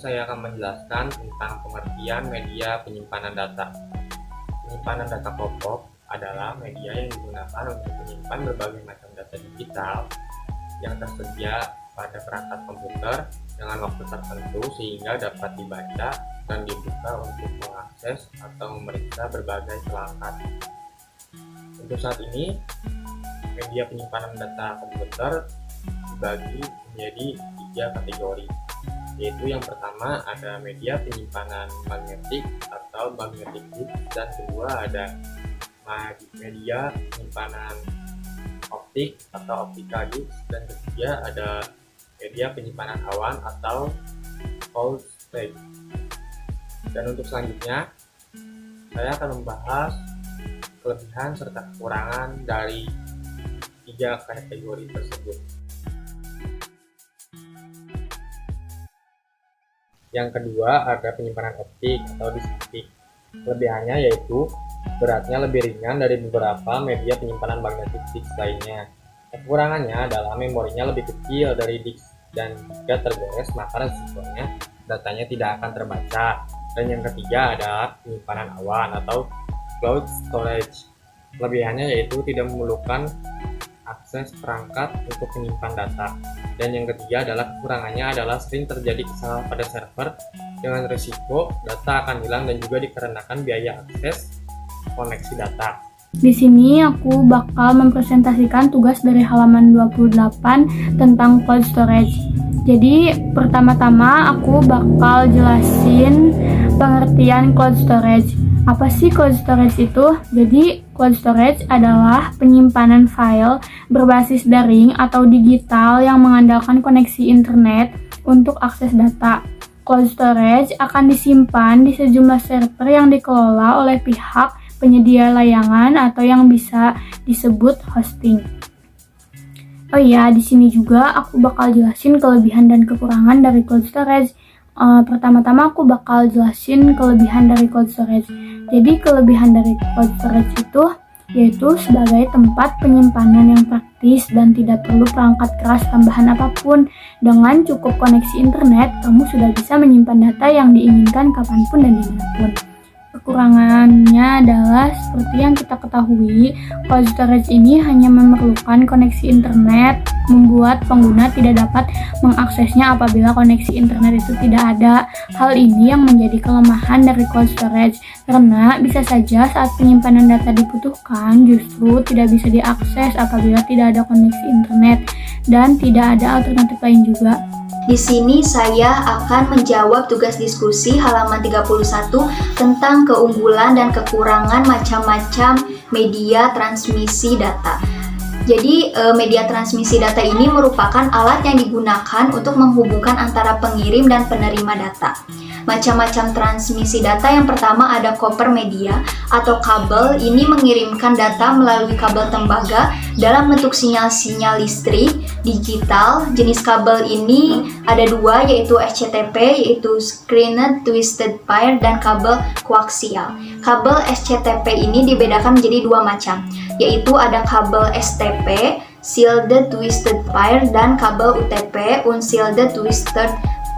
saya akan menjelaskan tentang pengertian media penyimpanan data. Penyimpanan data pokok adalah media yang digunakan untuk menyimpan berbagai macam data digital yang tersedia pada perangkat komputer dengan waktu tertentu sehingga dapat dibaca dan dibuka untuk mengakses atau memeriksa berbagai perangkat. Untuk saat ini, media penyimpanan data komputer dibagi menjadi 3 kategori, yaitu yang pertama ada media penyimpanan magnetik atau magnetic disk, dan kedua ada media penyimpanan optik atau optical disk, dan ketiga ada media penyimpanan awan atau cold storage. Dan untuk selanjutnya, saya akan membahas kelebihan serta kekurangan dari 3 kategori tersebut. Yang kedua ada penyimpanan optik atau disk optik. Kelebihannya yaitu beratnya lebih ringan dari beberapa media penyimpanan magnetic disk lainnya. Kekurangannya adalah memorinya lebih kecil dari disk dan jika tergores maka resikonya datanya tidak akan terbaca. Dan yang ketiga adalah penyimpanan awan atau cloud storage. Kelebihannya yaitu tidak memerlukan akses perangkat untuk menyimpan data. Dan yang ketiga adalah kekurangannya adalah sering terjadi kesalahan pada server dengan risiko data akan hilang dan juga dikarenakan biaya akses koneksi data. Di sini aku bakal mempresentasikan tugas dari halaman 28 tentang cloud storage. Jadi pertama-tama aku bakal jelasin pengertian cloud storage. Apa sih cloud storage itu? Jadi cloud storage adalah penyimpanan file berbasis daring atau digital yang mengandalkan koneksi internet untuk akses data. Cloud storage akan disimpan di sejumlah server yang dikelola oleh pihak penyedia layanan atau yang bisa disebut hosting. Oh iya, di sini juga aku bakal jelasin kelebihan dan kekurangan dari cloud storage. Pertama-tama aku bakal jelasin kelebihan dari cloud storage. Jadi kelebihan dari cloud storage itu yaitu sebagai tempat penyimpanan yang praktis dan tidak perlu perangkat keras tambahan apapun. Dengan cukup koneksi internet, kamu sudah bisa menyimpan data yang diinginkan kapanpun dan dimanapun. Kekurangannya adalah seperti yang kita ketahui, cloud storage ini hanya memerlukan koneksi internet, membuat pengguna tidak dapat mengaksesnya apabila koneksi internet itu tidak ada. Hal ini yang menjadi kelemahan dari cloud storage, karena bisa saja saat penyimpanan data dibutuhkan justru tidak bisa diakses apabila tidak ada koneksi internet dan tidak ada alternatif lain juga. Di sini saya akan menjawab tugas diskusi halaman 31 tentang keunggulan dan kekurangan macam-macam media transmisi data. Jadi media transmisi data ini merupakan alat yang digunakan untuk menghubungkan antara pengirim dan penerima data. Macam-macam transmisi data yang pertama ada copper media atau kabel. Ini mengirimkan data melalui kabel tembaga dalam bentuk sinyal-sinyal listrik digital. Jenis kabel ini ada 2 yaitu SCTP yaitu Screened Twisted Pair dan kabel koaksial. Kabel SCTP ini dibedakan menjadi 2 macam, yaitu ada kabel STP Shielded Twisted Pair dan kabel UTP Unshielded Twisted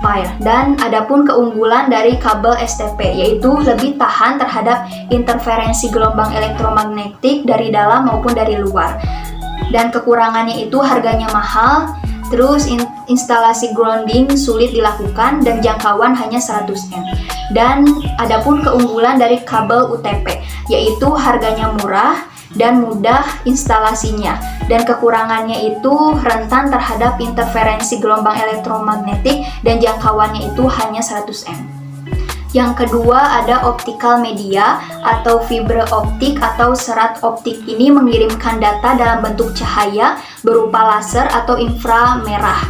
Pair. Dan adapun keunggulan dari kabel STP yaitu lebih tahan terhadap interferensi gelombang elektromagnetik dari dalam maupun dari luar. Dan kekurangannya itu harganya mahal, terus instalasi grounding sulit dilakukan dan jangkauan hanya 100 M. Dan adapun keunggulan dari kabel UTP yaitu harganya murah dan mudah instalasinya, dan kekurangannya itu rentan terhadap interferensi gelombang elektromagnetik dan jangkauannya itu hanya 100 M. Yang kedua ada optical media atau fiber optik atau serat optik. Ini mengirimkan data dalam bentuk cahaya berupa laser atau inframerah.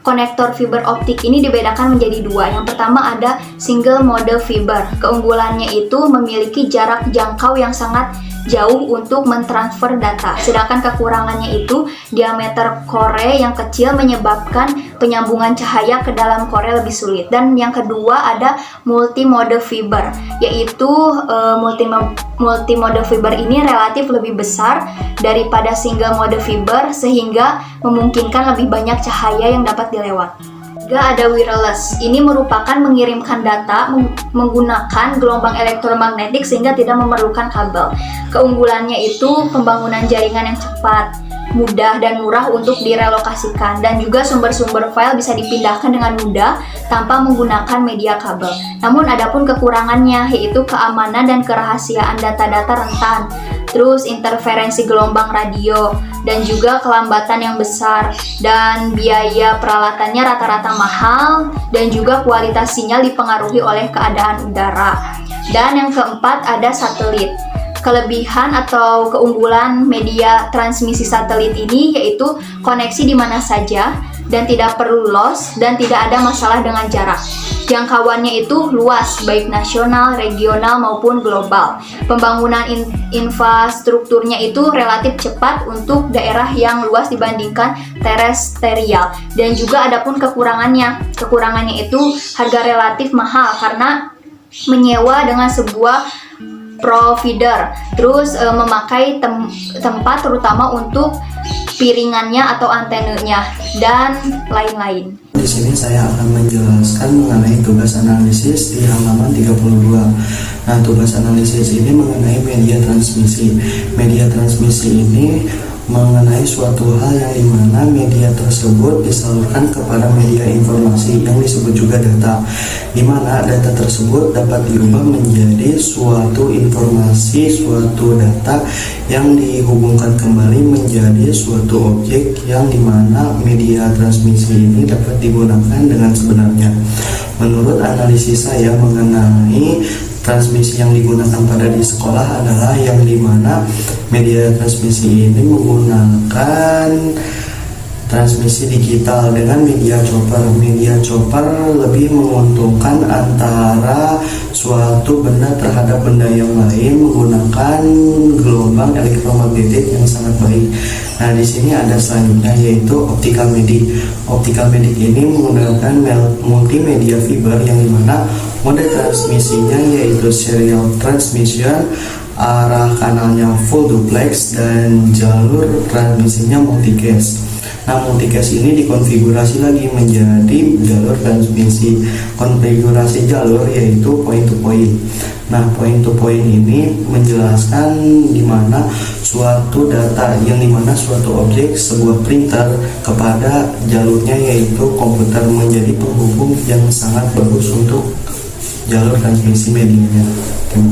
Konektor fiber optik ini dibedakan menjadi 2. Yang pertama ada single mode fiber. Keunggulannya itu memiliki jarak jangkau yang sangat jauh untuk mentransfer data. Sedangkan kekurangannya itu diameter core yang kecil menyebabkan penyambungan cahaya ke dalam core lebih sulit. Dan yang kedua ada multimode fiber, yaitu multimode fiber ini relatif lebih besar daripada single mode fiber sehingga memungkinkan lebih banyak cahaya yang dapat dilewat. Ketiga ada wireless. Ini merupakan mengirimkan data menggunakan gelombang elektromagnetik sehingga tidak memerlukan kabel. Keunggulannya itu pembangunan jaringan yang cepat, mudah dan murah untuk direlokasikan, dan juga sumber-sumber file bisa dipindahkan dengan mudah tanpa menggunakan media kabel. Namun adapun kekurangannya yaitu keamanan dan kerahasiaan data-data rentan, terus interferensi gelombang radio, dan juga kelambatan yang besar, dan biaya peralatannya rata-rata mahal, dan juga kualitas sinyal dipengaruhi oleh keadaan udara. Dan yang keempat ada satelit. Kelebihan atau keunggulan media transmisi satelit ini yaitu koneksi di mana saja dan tidak perlu loss dan tidak ada masalah dengan jarak. Jangkauannya itu luas, baik nasional, regional maupun global. Pembangunan infrastrukturnya itu relatif cepat untuk daerah yang luas dibandingkan terestrial. Dan juga adapun kekurangannya. Kekurangannya itu harga relatif mahal karena menyewa dengan sebuah provider, terus memakai tempat terutama untuk piringannya atau antenanya dan lain-lain. Di sini saya akan menjelaskan mengenai tugas analisis di halaman 32. Nah, tugas analisis ini mengenai media transmisi. Media transmisi ini mengenai suatu hal yang dimana media tersebut disalurkan kepada media informasi yang disebut juga data, dimana data tersebut dapat diubah menjadi suatu informasi, suatu data yang dihubungkan kembali menjadi suatu objek yang dimana media transmisi ini dapat digunakan dengan sebenarnya. Menurut analisis saya mengenai transmisi yang digunakan pada di sekolah adalah yang dimana media transmisi ini menggunakan transmisi digital dengan media chopper. Media chopper lebih menguntungkan antara suatu benda terhadap benda yang lain menggunakan gelombang elektromagnetik yang sangat baik. Nah, di sini ada selanjutnya yaitu optical medic. Optical medic ini menggunakan multimedia fiber yang dimana mode transmisinya yaitu serial transmission, arah kanalnya full duplex, dan jalur transmisinya multicast. Nah, multicast ini dikonfigurasi lagi menjadi jalur transmisi. Konfigurasi jalur yaitu point to point. Nah, point to point ini menjelaskan di mana suatu data yang dimana suatu objek sebuah printer kepada jalurnya yaitu komputer menjadi penghubung yang sangat bagus untuk jalur transmisi medianya. Terima